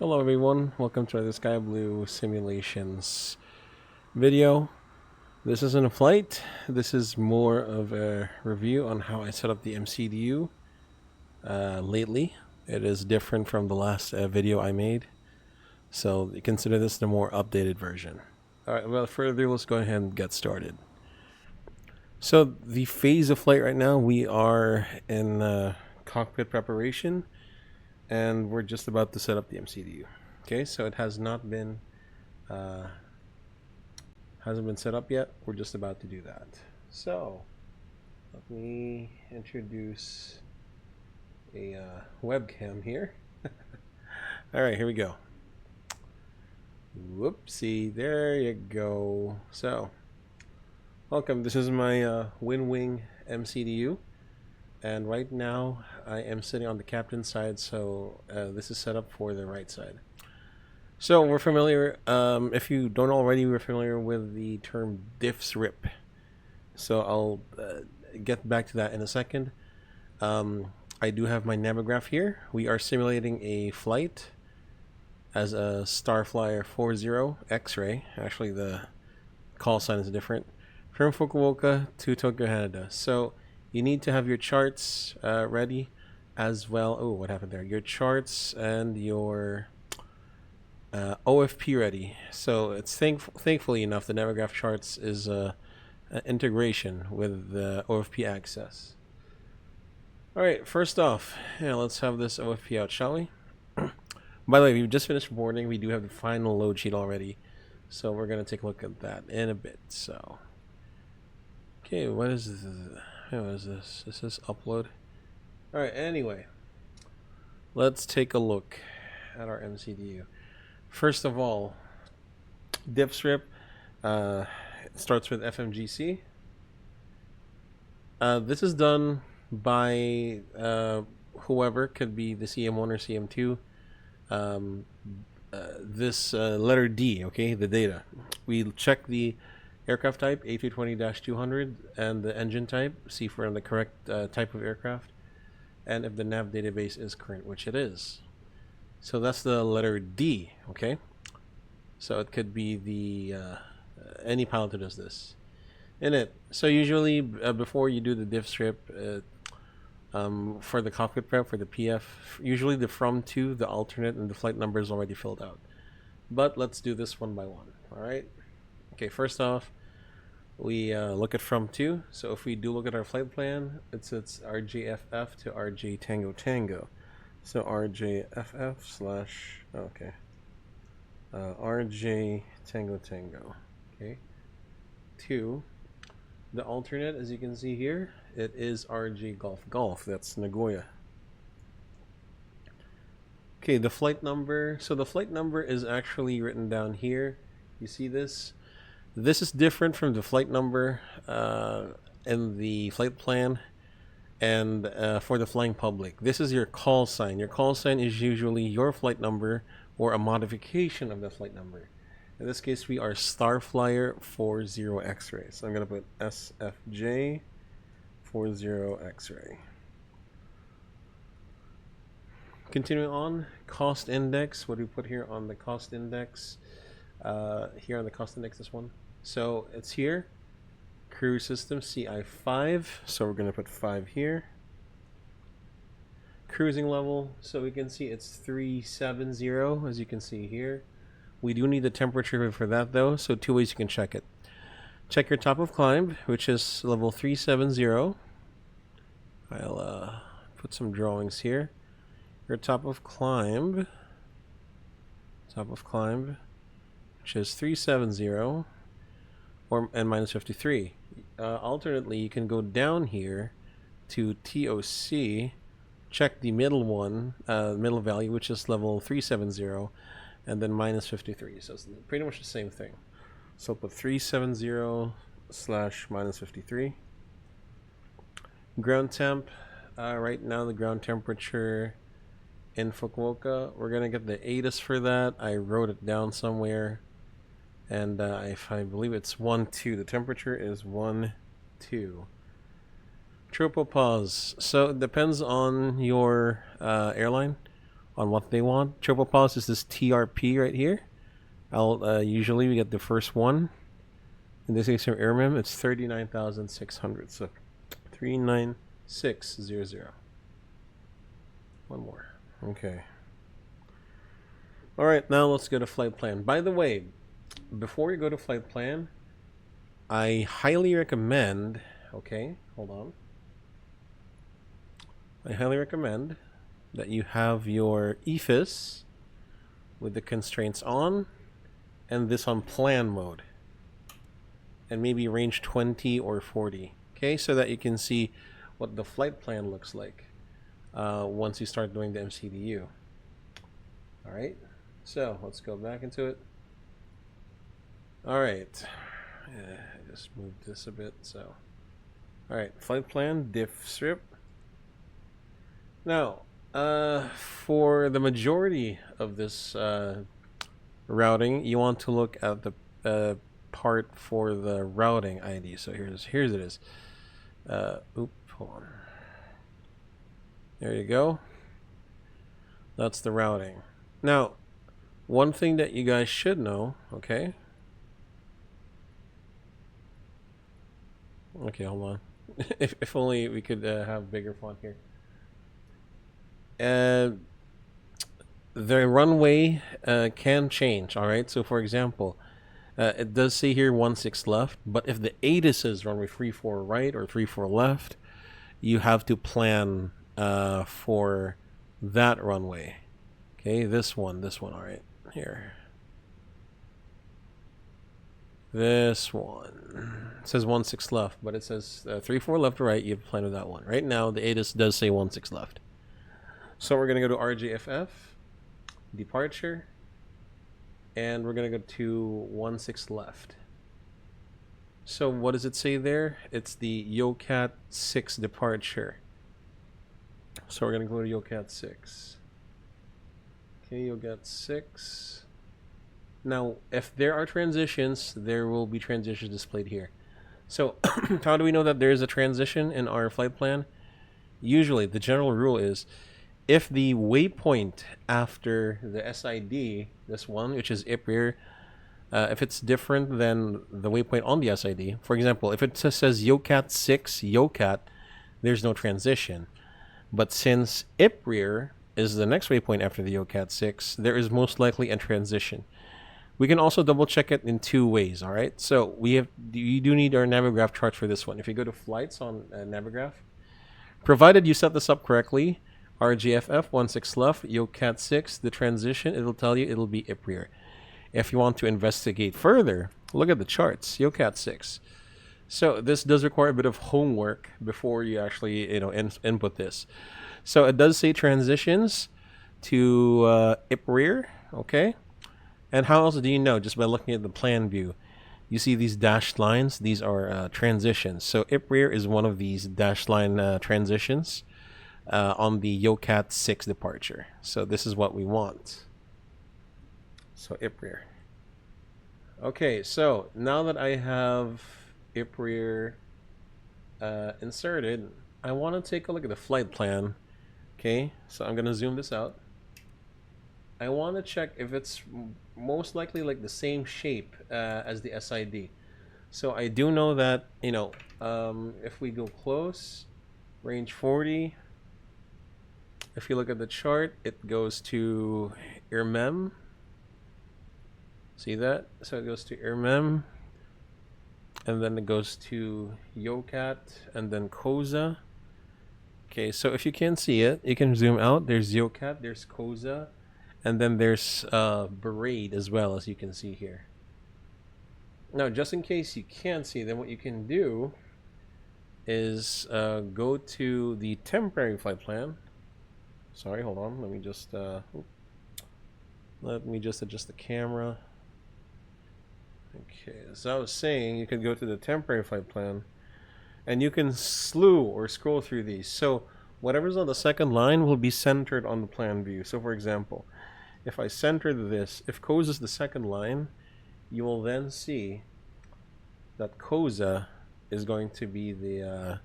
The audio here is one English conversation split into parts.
Hello everyone, welcome to the Sky Blue Simulations video. This isn't a flight, this is more of a review on how I set up the MCDU lately. It is different from the last video I made, so consider this the more updated version. Alright, without further ado, let's go ahead and get started. So the phase of flight right now, we are in cockpit preparation. And we're just about to set up the MCDU. Okay, so it has not been hasn't been set up yet. We're just about to do that. So let me introduce a webcam here. All right, here we go. Whoopsie, there you go. So welcome. This is my WinWing MCDU. And right now I am sitting on the captain's side, so this is set up for the right side. So we're familiar, if you don't already, we're familiar with the term DIFSRIPP. So I'll get back to that in a second. I do have my navigaph here. We are simulating a flight as a Starflyer 40 X-ray. Actually, the call sign is different. From Fukuoka to Tokyo, Canada. So you need to have your charts ready as well. Oh, what happened there? Your charts and your OFP ready. So it's thankfully enough, the navigaph charts is an integration with the OFP access. All right, first off, let's have this OFP out, shall we? By the way, we just finished boarding. We do have the final load sheet already, so we're gonna take a look at that in a bit. So, okay, what is this? What is this? Is this upload? Alright, anyway. Let's take a look at our MCDU. First of all, DIFSRIPP starts with FMGC. This is done by whoever, could be the CM1 or CM2. This letter D, okay, the data. We check the aircraft type, A320-200, and the engine type, see if we're on the correct type of aircraft, and if the nav database is current, which it is. So that's the letter D, okay? So it could be the any pilot who does this. In it, so usually before you do the DIFSRIPP, for the cockpit prep, for the PF, usually the from to, the alternate, and the flight number is already filled out. But let's do this one by one, alright? Okay, first off, we look at from to. So if we do look at our flight plan, it's RJFF to RJ Tango Tango. So RJFF slash, okay, RJ Tango Tango, okay, to the alternate, as you can see here, it is RJ Golf Golf, that's Nagoya. Okay, the flight number, so the flight number is actually written down here. You see this? This is different from the flight number in the flight plan and for the flying public. This is your call sign. Your call sign is usually your flight number or a modification of the flight number. In this case, we are Starflyer 40 X-ray. So I'm going to put SFJ 40 X-ray. Continuing on, cost index. What do we put here on the cost index? Here on the cost index, this one. So it's here, crew system CI5, so we're going to put 5 here. Cruising level, so we can see it's 370, as you can see here. We do need the temperature for that though, so 2 ways you can check it. Check your top of climb, which is level 370. I'll put some drawings here. Your top of climb, which is 370 and minus 53. Alternately, you can go down here to TOC, check the middle one, middle value, which is level 370, and then minus 53. So it's pretty much the same thing. So put 370 slash minus 53. Ground temp, right now the ground temperature in Fukuoka, we're gonna get the ATIS for that. I wrote it down somewhere, and if I believe it's 1-2. The temperature is 1-2. Tropopause. So it depends on your airline. on what they want. Triple pause is this TRP right here. I'll usually we get the first one. In this case from Airmem, it's 39,600. So 39600. One more. Okay. All right, now let's go to flight plan. By the way, before you go to flight plan, I highly recommend, okay, hold on. I highly recommend that you have your EFIS with the constraints on and this on plan mode. And maybe range 20 or 40, okay, so that you can see what the flight plan looks like once you start doing the MCDU. All right, so let's go back into it. All right, I just moved this a bit. So, all right, flight plan, DIFSRIPP. Now, for the majority of this routing, you want to look at the part for the routing ID. So here's it is. Hold on. There you go. That's the routing. Now, one thing that you guys should know, okay? Okay, hold on. if only we could have bigger font here. The runway can change, all right? So for example, it does say here 16 left, but if the ATIS says runway 34 right or 34 left, you have to plan for that runway. Okay, this one, all right, here. This one says 16 left, but it says 34 left or right, you have to plan with that one. Right now, the ATIS does say 16 left. So we're going to go to RJFF, departure, and we're going to go to 16 left. So what does it say there? It's the YOCAT 6 departure. So we're going to go to YOCAT 6. Okay, YOCAT 6. Now, if there are transitions, there will be transitions displayed here. So how do we know that there is a transition in our flight plan? Usually, the general rule is if the waypoint after the SID, this one, which is IPREAR, if it's different than the waypoint on the SID, for example, if it says YOCAT 6, YOCAT, there's no transition. But since IPREAR is the next waypoint after the YOCAT 6, there is most likely a transition. We can also double check it in two ways, all right? So you do need our Navigraph chart for this one. If you go to flights on Navigraph, provided you set this up correctly, RGFF 16 left, YOCAT 6, the transition, it'll tell you it'll be IPREAR. If you want to investigate further, look at the charts, YOCAT 6. So this does require a bit of homework before you actually input this. So it does say transitions to IPREAR, okay? And how else do you know? Just by looking at the plan view. You see these dashed lines? These are transitions. So IPREAR is one of these dashed line transitions on the YOCAT 6 departure. So this is what we want. So IPREAR. Okay, so now that I have IPREAR inserted, I want to take a look at the flight plan. Okay, so I'm going to zoom this out. I want to check if it's most likely like the same shape as the SID. So I do know that, if we go close, range 40, if you look at the chart, it goes to IRMEM. See that? So it goes to IRMEM, and then it goes to YOCAT, and then COSA. Okay, so if you can see it, you can zoom out. There's YOCAT, there's COSA, and then there's Berate as well, as you can see here. Now, just in case you can't see, then what you can do is go to the temporary flight plan. Sorry, hold on. Let me just adjust the camera. Okay, as I was saying, you can go to the temporary flight plan, and you can slew or scroll through these. So whatever's on the second line will be centered on the plan view. So for example, if I center this, if COSA is the second line, you will then see that COSA is going to be the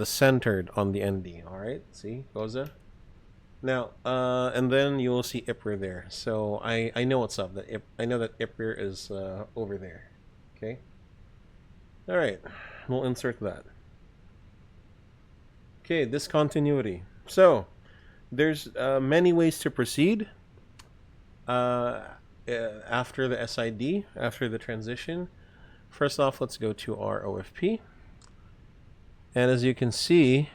centered on the ND. All right, see COSA. Now, and then you'll see IPRER there. So I know what's up. I know that IPRER is over there. Okay. All right. We'll insert that. Okay, discontinuity. So there's many ways to proceed after the SID, after the transition. First off, let's go to our OFP. And as you can see,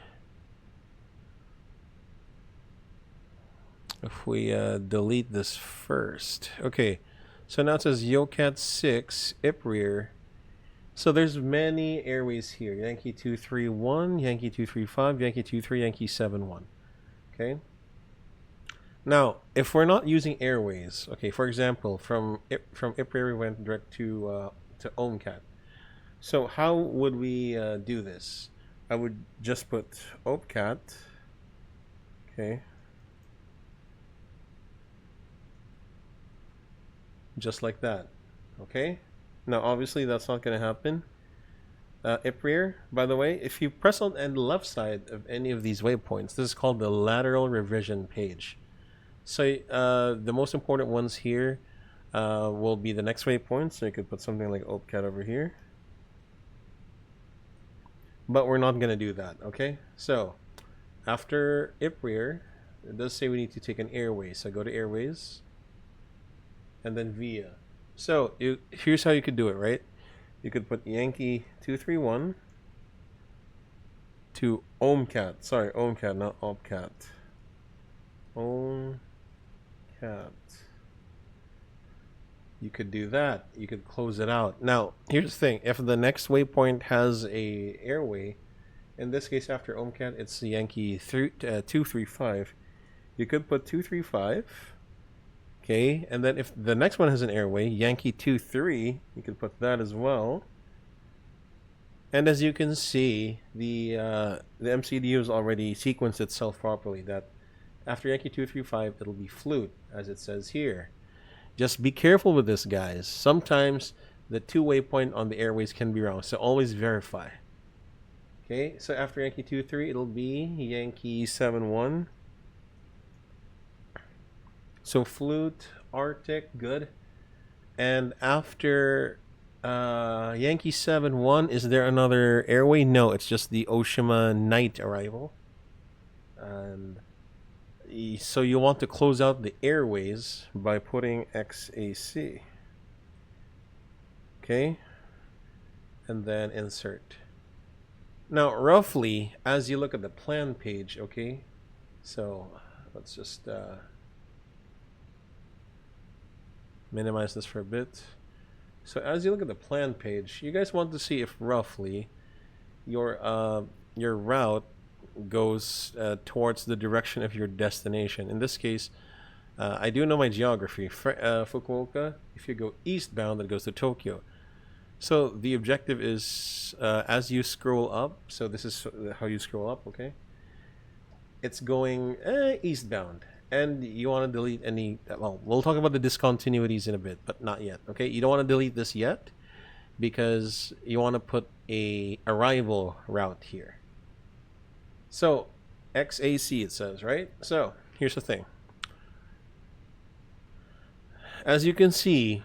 if we delete this first. Okay, so now it says YOCAT 6, IPRER. So there's many airways here. Yankee 231, Yankee 235, Yankee 23, Yankee 71. Okay. Now, if we're not using airways, okay, for example, from IPRER we went direct to OMCAT. So how would we do this? I would just put OMCAT. Okay. Just like that. Okay. Now, obviously, that's not going to happen. IPRER, by the way, if you press on the left side of any of these waypoints, this is called the lateral revision page. So the most important ones here will be the next waypoint. So you could put something like OPCAT over here. But we're not going to do that, okay? So after IPRER, it does say we need to take an airway. So go to airways and then via. So here's how you could do it, right? You could put Yankee 231 to OMCAT. Sorry, OMCAT, not OPCAT. OMCAT. You could do that. You could close it out. Now, here's the thing. If the next waypoint has a airway, in this case after OMCAT, it's the Yankee 235. You could put 235. Okay, and then if the next one has an airway, Yankee 23, you can put that as well. And as you can see, the MCDU has already sequenced itself properly. That after Yankee 235, it'll be flute, as it says here. Just be careful with this, guys. Sometimes the two waypoint on the airways can be wrong, so always verify. Okay, so after Yankee 23, it'll be Yankee 71. So flute, Arctic, good. And after Yankee 71, is there another airway? No, it's just the Oshima night arrival. And so you want to close out the airways by putting XAC. Okay. And then insert. Now, roughly, as you look at the plan page, okay, so let's just minimize this for a bit. So as you look at the plan page, you guys want to see if roughly your route goes towards the direction of your destination. In this case, I do know my geography. Fukuoka, if you go eastbound, it goes to Tokyo. So the objective is as you scroll up, so this is how you scroll up, okay? It's going eastbound. And you want to delete any, well, we'll talk about the discontinuities in a bit, but not yet, okay? You don't want to delete this yet because you want to put a arrival route here. So, XAC it says, right? So, here's the thing. As you can see,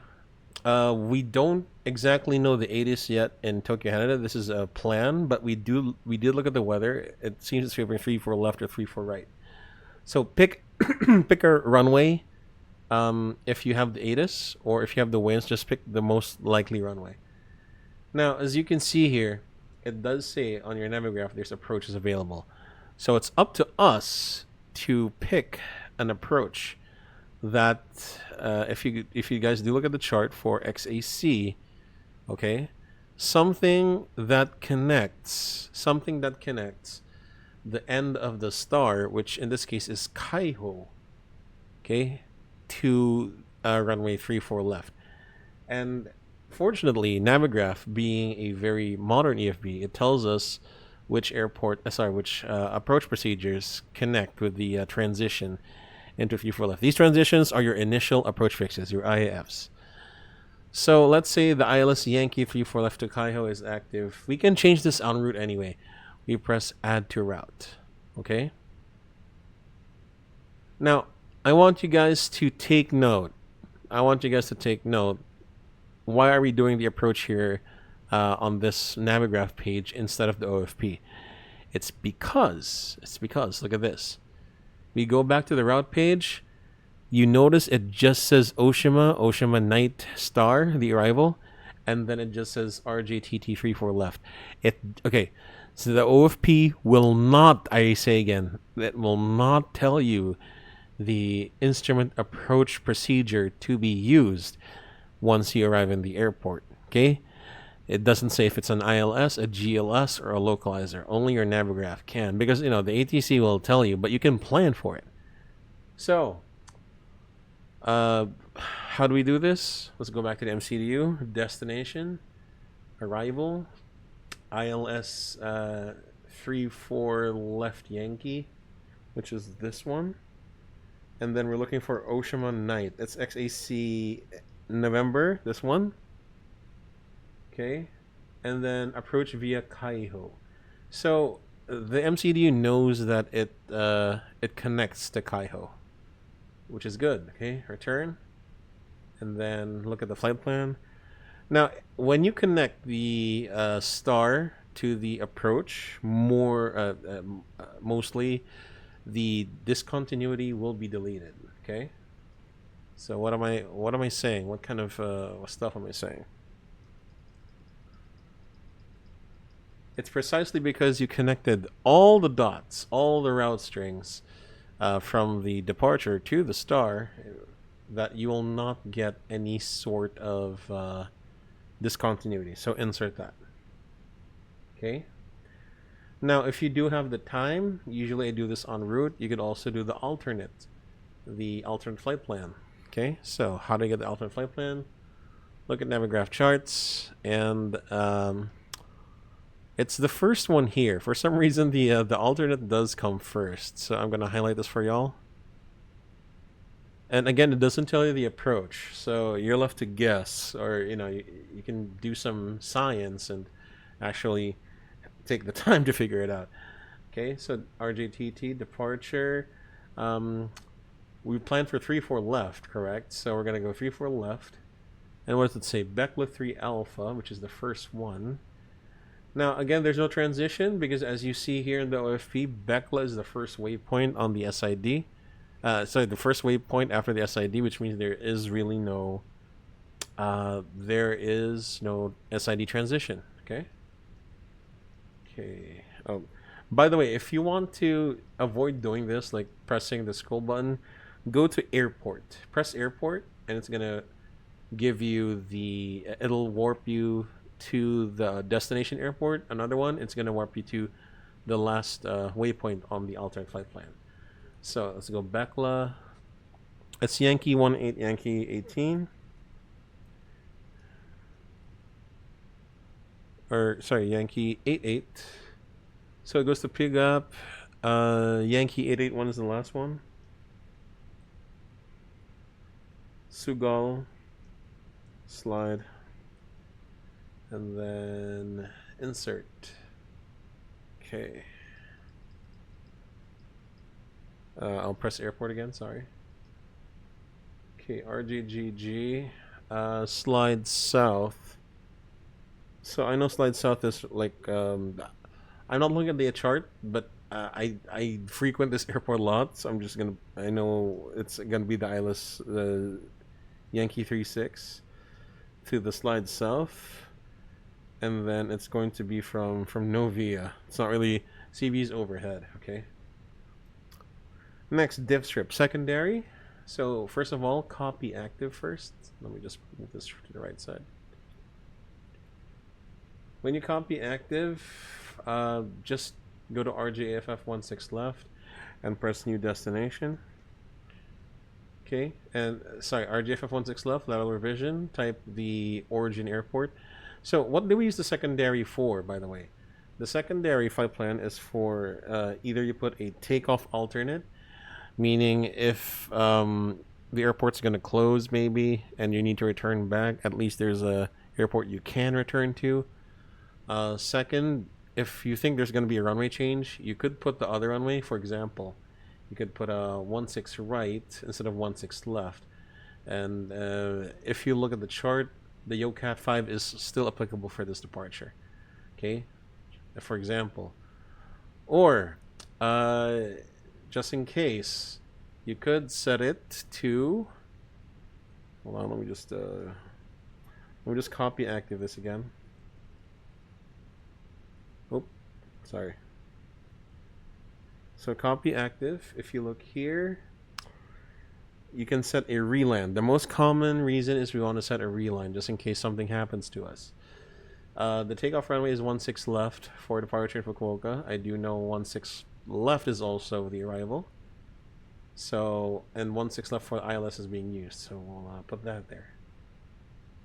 we don't exactly know the ATIS yet in Tokyo, Canada. This is a plan, but we did look at the weather. It seems it's favoring 3-4 left or 3-4 right. So pick pick a runway. If you have the ATIS or if you have the winds, just pick the most likely runway. Now, as you can see here, it does say on your Navigraph there's approaches available. So it's up to us to pick an approach that if you guys do look at the chart for XAC, okay, something that connects the end of the star, which in this case is Kaiho, okay, to runway 34 left. And fortunately, Navigraph, being a very modern EFB, it tells us which approach procedures connect with the transition into 34 left. These transitions are your initial approach fixes, your IAFs. So let's say the ILS Yankee 34 left to Kaiho is active. We can change this en route anyway. We press add to route, okay? Now, I want you guys to take note. I want you guys to take note. Why are we doing the approach here on this Navigraph page instead of the OFP? It's because look at this. We go back to the route page. You notice it just says Oshima Night Star, the arrival, and then it just says RJTT34 left. Okay. So the OFP will not, I say again, it will not tell you the instrument approach procedure to be used once you arrive in the airport. Okay? It doesn't say if it's an ILS, a GLS, or a localizer. Only your Navigraph can. Because, the ATC will tell you, but you can plan for it. So, how do we do this? Let's go back to the MCDU. Destination, arrival, ILS 34 left Yankee, which is this one. And then we're looking for Oshima Night. That's XAC November, this one. Okay. And then approach via Kaiho. So the MCDU knows that it connects to Kaiho, which is good. Okay, return. And then look at the flight plan. Now, when you connect the star to the approach, mostly the discontinuity will be deleted. Okay. So what am I saying? What kind of stuff am I saying? It's precisely because you connected all the dots, all the route strings from the departure to the star, that you will not get any sort of discontinuity. So insert that. Okay. Now, if you do have the time, usually I do this en route. You could also do the alternate flight plan. Okay. So how do you get the alternate flight plan? Look at Navigraph charts, and it's the first one here. For some reason, the alternate does come first. So I'm gonna highlight this for y'all. And again, it doesn't tell you the approach, so you're left to guess, or you can do some science and actually take the time to figure it out. Okay, so RJTT departure. We planned for 3-4 left, correct? So we're gonna go 3-4 left. And what does it say? Bekla 3 Alpha, which is the first one. Now, again, there's no transition because as you see here in the OFP, Bekla is the first waypoint on the SID. Sorry, the first waypoint after the SID, which means there is really no SID transition. Okay. Okay. Oh, by the way, if you want to avoid doing this, like pressing the scroll button, go to airport. Press airport, and it's gonna give you it'll warp you to the destination airport. Another one, it's gonna warp you to the last waypoint on the alternate flight plan. So let's go Bekla. It's Yankee 18 Yankee 18. Or sorry, Yankee 88. So it goes to pick up. Yankee 881 is the last one. Sugal. Slide. And then insert. Okay. I'll press airport again, sorry. Okay, RGGG. Slide south. So I know slide south is like, I'm not looking at the chart, but I frequent this airport a lot, so I'm just gonna, I know it's gonna be the ILS Yankee 36 to the slide south. And then it's going to be from Novia. It's not really, CB's overhead, okay? Next, DIFSRIPP, secondary. So first of all, copy active first. Let me just move this to the right side. When you copy active, just go to RJAFF16 left and press new destination. Okay, and sorry, RJAFF16 left, lateral revision, type the origin airport. So what do we use the secondary for, by the way? The secondary flight plan is for either you put a takeoff alternate, meaning if the airport's going to close maybe and you need to return back, at least there's a airport you can return to. Second, if you think there's going to be a runway change, you could put the other runway. For example, you could put a 16 right instead of 16 left. And if you look at the chart, the YOCAT 5 is still applicable for this departure. Okay, for example. Or, just in case, you could set it to... Hold on, let me just copy active this again. Oh, sorry. So copy active, if you look here, you can set a reland. The most common reason is we want to set a reland just in case something happens to us. The takeoff runway is 16 left for departure for Fukuoka. I do know 16 left is also the arrival. So, and 16 left for the ILS is being used. So we'll put that there.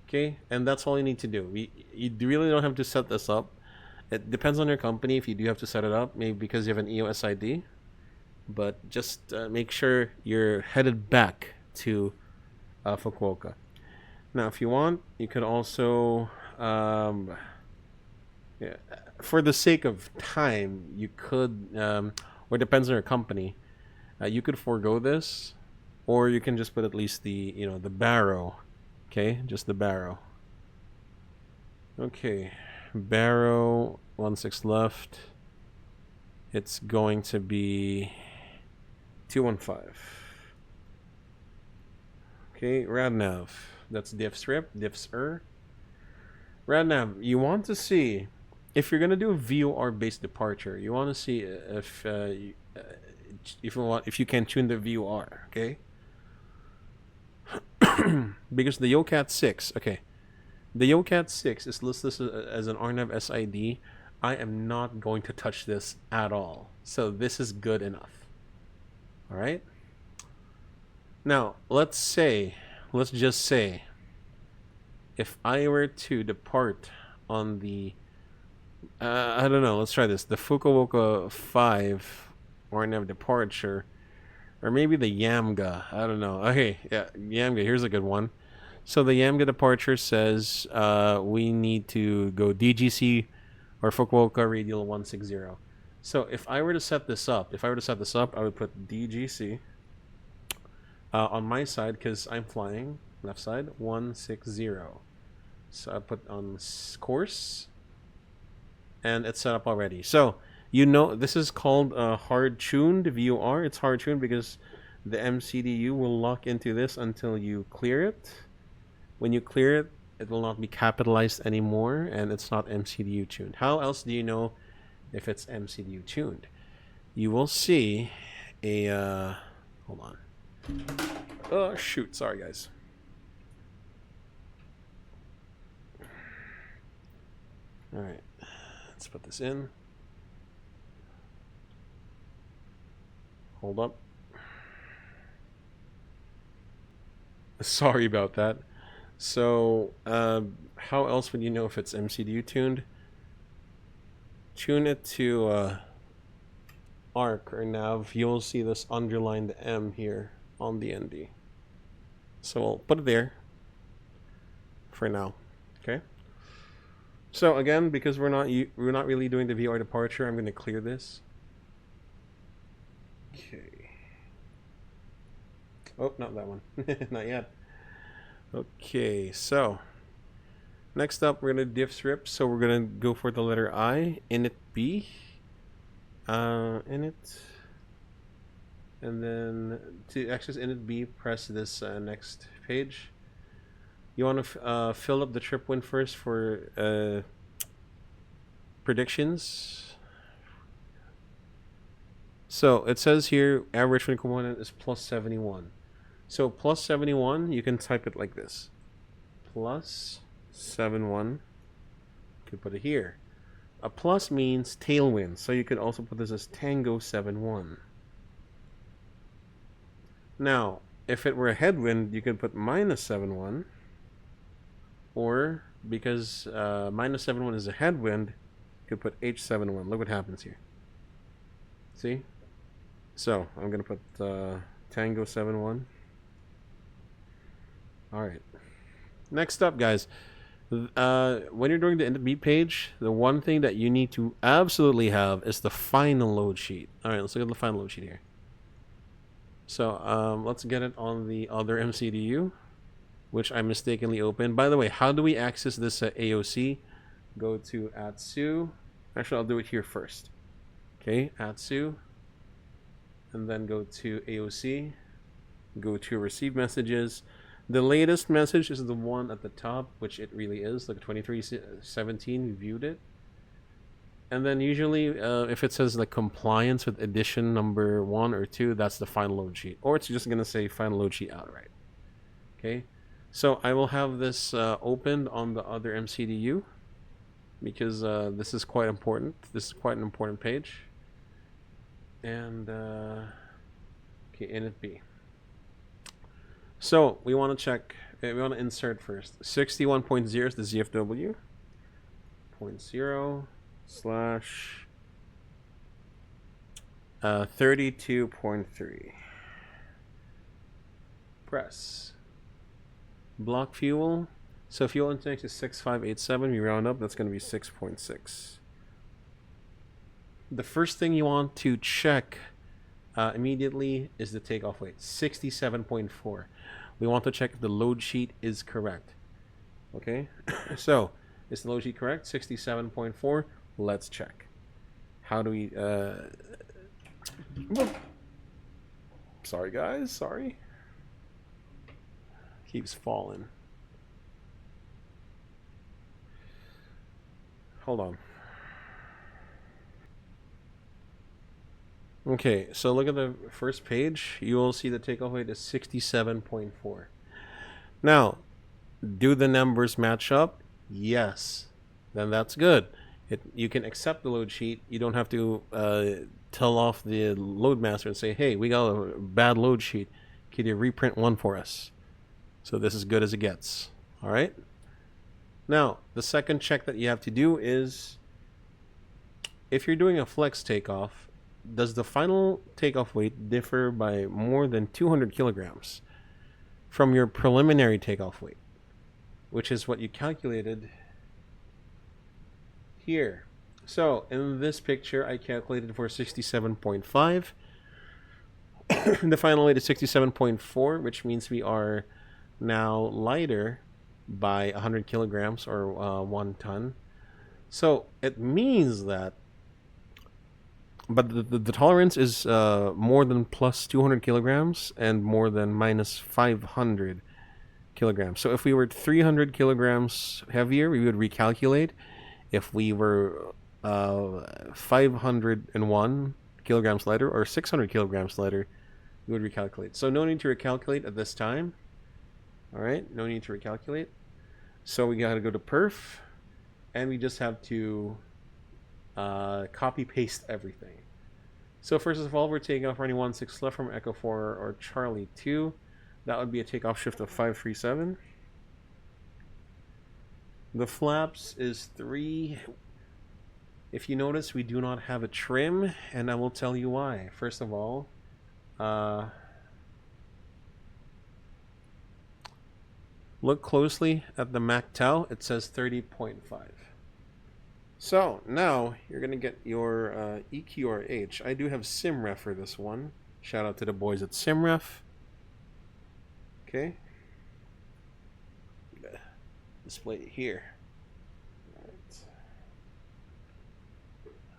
Okay, and that's all you need to do. You really don't have to set this up. It depends on your company if you do have to set it up, maybe because you have an EOS ID. But just make sure you're headed back to Fukuoka. Now, if you want, you could also, yeah, for the sake of time, you could, or it depends on your company, you could forego this, or you can just put at least the, the barrow, okay, just the barrow. Okay, barrow, 16 left. It's going to be 215. Okay, RadNav. That's DIFSRIPP, DIFSR. RadNav, you want to see if you're gonna do a VOR based departure. You want to see if you can tune the VOR. Okay. Because the YOCAT 6. Okay. The YOCAT 6 is listed as an RNAV SID. I am not going to touch this at all. So this is good enough. Alright? Now, let's just say, if I were to depart on the, I don't know, let's try this, the Fukuoka 5 RNAV departure, or maybe the YAMGA, I don't know. Okay, yeah, YAMGA, here's a good one. So the YAMGA departure says we need to go DGC or Fukuoka radial 160. So if I were to set this up, I would put DGC on my side because I'm flying left side 160. So I put on course, and it's set up already. So this is called hard tuned VOR. It's hard tuned because the MCDU will lock into this until you clear it. When you clear it, it will not be capitalized anymore, and it's not MCDU tuned. How else do you know if it's MCDU tuned? You will see a hold on. Oh shoot, sorry guys. All right, let's put this in. Hold up. Sorry about that. So, how else would you know if it's MCDU tuned? Tune it to ARC or nav. You'll see this underlined M here on the ND. So we'll put it there for now. Okay. So again, because we're not really doing the VR departure, I'm going to clear this. Okay. Oh, not that one. Not yet. Okay, so next up we're going to DIFSRIPP. So we're going to go for the letter I, INIT B, INIT, and then to access INIT B, press this next page. You want to fill up the trip wind first for predictions. So it says here average wind component is plus 71. So plus 71, you can type it like this. Plus 71. You could put it here. A plus means tailwind, so you could also put this as Tango 71. Now, if it were a headwind, you could put minus 71. Or, because minus 71 is a headwind, you could put H71. Look what happens here. See? So, I'm going to put Tango 71. Alright. Next up, guys. When you're doing the INIT B page, the one thing that you need to absolutely have is the final load sheet. Alright, let's look at the final load sheet here. So let's get it on the other MCDU, which I mistakenly opened. By the way, how do we access this AOC? Go to ATSU. Actually, I'll do it here first. Okay, ATSU. And then go to AOC. Go to receive messages. The latest message is the one at the top, which it really is, like 2317, we viewed it. And then usually, if it says like compliance with edition number 1 or 2, that's the final load sheet. Or it's just going to say final load sheet outright. Okay, so I will have this opened on the other MCDU because this is quite important. This is quite an important page. And, okay, INIT B. So we want to check, we want to insert first. 61.0 is the ZFW. 0.0 slash 32.3. Press. Block fuel. So fuel intake is 6587. We round up, that's going to be 6.6. The first thing you want to check immediately is the takeoff weight, 67.4. We want to check if the load sheet is correct. Okay, so is the load sheet correct? 67.4. Let's check. How do we? Sorry, guys. Sorry. Keeps falling. Hold on. Okay, so look at the first page. You will see the takeoff weight is 67.4. Now, do the numbers match up? Yes. Then that's good. You can accept the load sheet. You don't have to tell off the load master and say, hey, we got a bad load sheet. Can you reprint one for us? So this is good as it gets. All right? Now, the second check that you have to do is, if you're doing a flex takeoff, does the final takeoff weight differ by more than 200 kilograms from your preliminary takeoff weight, which is what you calculated here? So in this picture, I calculated for 67.5. The final weight is 67.4, which means we are now lighter by 100 kilograms or 1 ton. So it means that, but the tolerance is more than plus 200 kilograms and more than minus 500 kilograms. So if we were 300 kilograms heavier, we would recalculate. If we were 501 kilograms lighter or 600 kilograms lighter, we would recalculate. So no need to recalculate at this time. All right, no need to recalculate. So we got to go to perf, and we just have to copy paste everything. So first of all, we're taking off running 16 left from Echo 4 or Charlie 2. That would be a takeoff shift of 537. The flaps is 3. If you notice, we do not have a trim, and I will tell you why. First of all, look closely at the MACTOW. It says 30.5. So now you're going to get your EQ or H. I do have SimRef for this one. Shout out to the boys at SimRef. Okay. Display it here.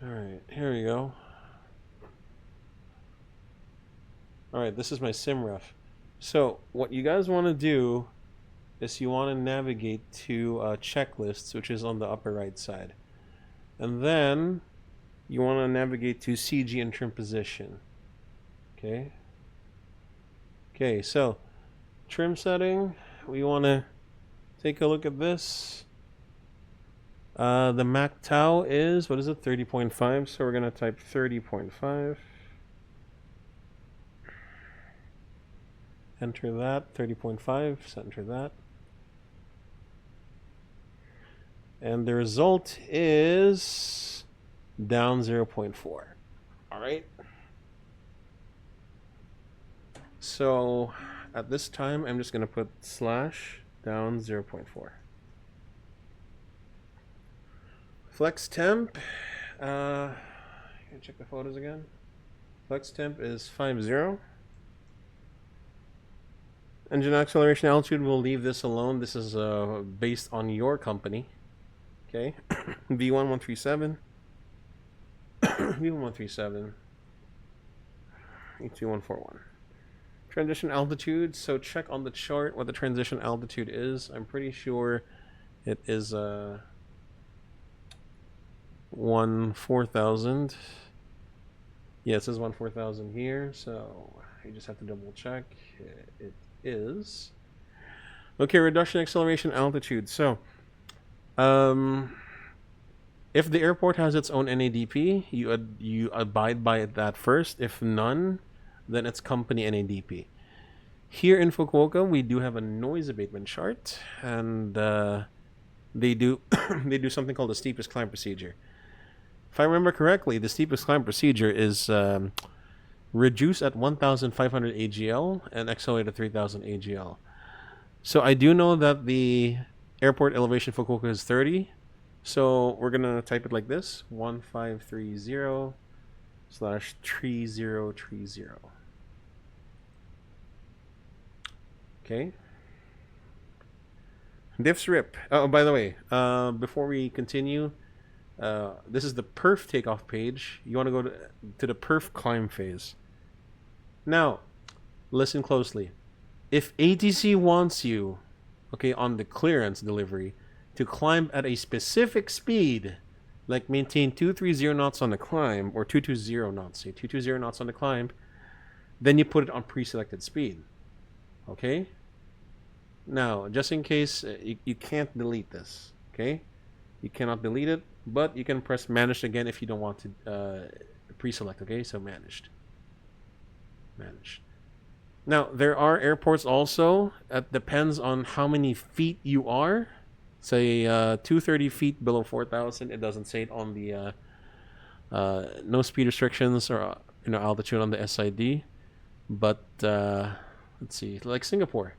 Alright, here we go. Alright, this is my SimRef. So what you guys want to do is you want to navigate to checklists, which is on the upper right side. And then you want to navigate to CG and trim position. Okay. Okay, so trim setting, we want to take a look at this. The MACTOW is, what is it, 30.5, so we're going to type 30.5. Enter that, 30.5, so enter that. And the result is down 0.4. All right. So at this time, I'm just going to put slash down 0.4. Flex temp. Check the photos again. Flex temp is 50. Engine acceleration altitude, we'll leave this alone. This is based on your company. Okay. V1137. V1137. E2141. Transition altitude. So check on the chart what the transition altitude is. I'm pretty sure it is 14,000. Yeah, it says 14,000 here, so you just have to double check. It is. Okay, reduction acceleration altitude. So, if the airport has its own NADP, you abide by that first. If none, then it's company NADP. Here in Fukuoka, we do have a noise abatement chart, and they do they do something called the steepest climb procedure. If I remember correctly, the steepest climb procedure is reduce at 1,500 AGL and accelerate at 3,000 AGL. So I do know that the airport elevation Fukuoka is 30. So we're going to type it like this. 1530/3030. Okay. DIFSRIPP. Oh, by the way, before we continue, this is the PERF takeoff page. You want to go to the PERF climb phase. Now, listen closely. If ATC wants you, okay, on the clearance delivery, to climb at a specific speed, like maintain 230 knots on the climb, or 220 knots, say 220 knots on the climb, then you put it on pre-selected speed. Okay? Now, just in case, you can't delete this. Okay? You cannot delete it, but you can press managed again if you don't want to pre-select. Okay? So managed. Managed. Now, there are airports also. It depends on how many feet you are. Say 230 feet below 4,000. It doesn't say it on the no speed restrictions or altitude on the SID. But let's see, like Singapore.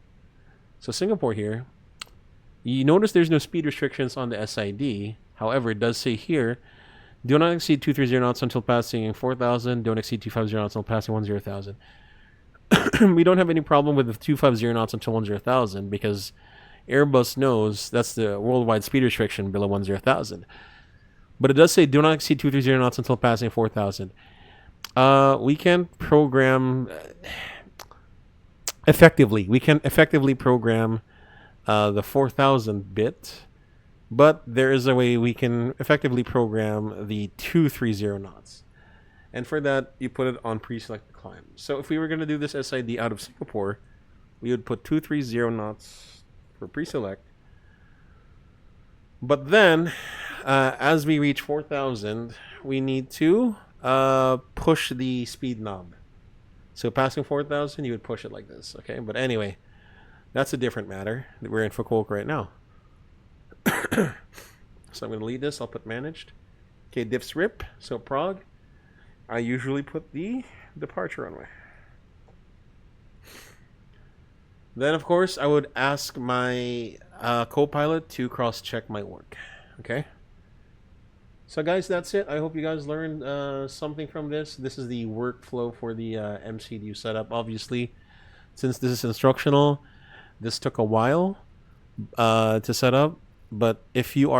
So Singapore here, you notice there's no speed restrictions on the SID. However, it does say here, do not exceed 230 knots until passing 4,000. Don't exceed 250 knots until passing 10,000. We don't have any problem with the 250 knots until 10,000 because Airbus knows that's the worldwide speed restriction below 10,000. But it does say do not exceed 230 knots until passing 4,000. We can program effectively. We can effectively program the 4,000 bit, but there is a way we can effectively program the 230 knots. And for that, you put it on pre-select climb. So if we were going to do this SID out of Singapore, we would put 230 knots for pre-select. But then, as we reach 4,000, we need to push the speed knob. So passing 4,000, you would push it like this, okay? But anyway, that's a different matter. We're in Fukuoka right now. So I'm going to leave this. I'll put managed. Okay, DIFSRIPP, so PROG. I usually put the departure runway. Then, of course, I would ask my co-pilot to cross-check my work. Okay? So, guys, that's it. I hope you guys learned something from this. This is the workflow for the MCDU setup. Obviously, since this is instructional, this took a while to set up. But if you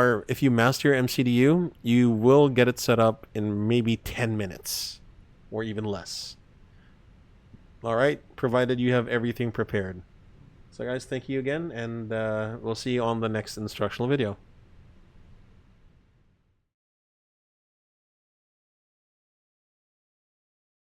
master your MCDU, you will get it set up in maybe 10 minutes or even less. All right, provided you have everything prepared. So guys, thank you again, and we'll see you on the next instructional video.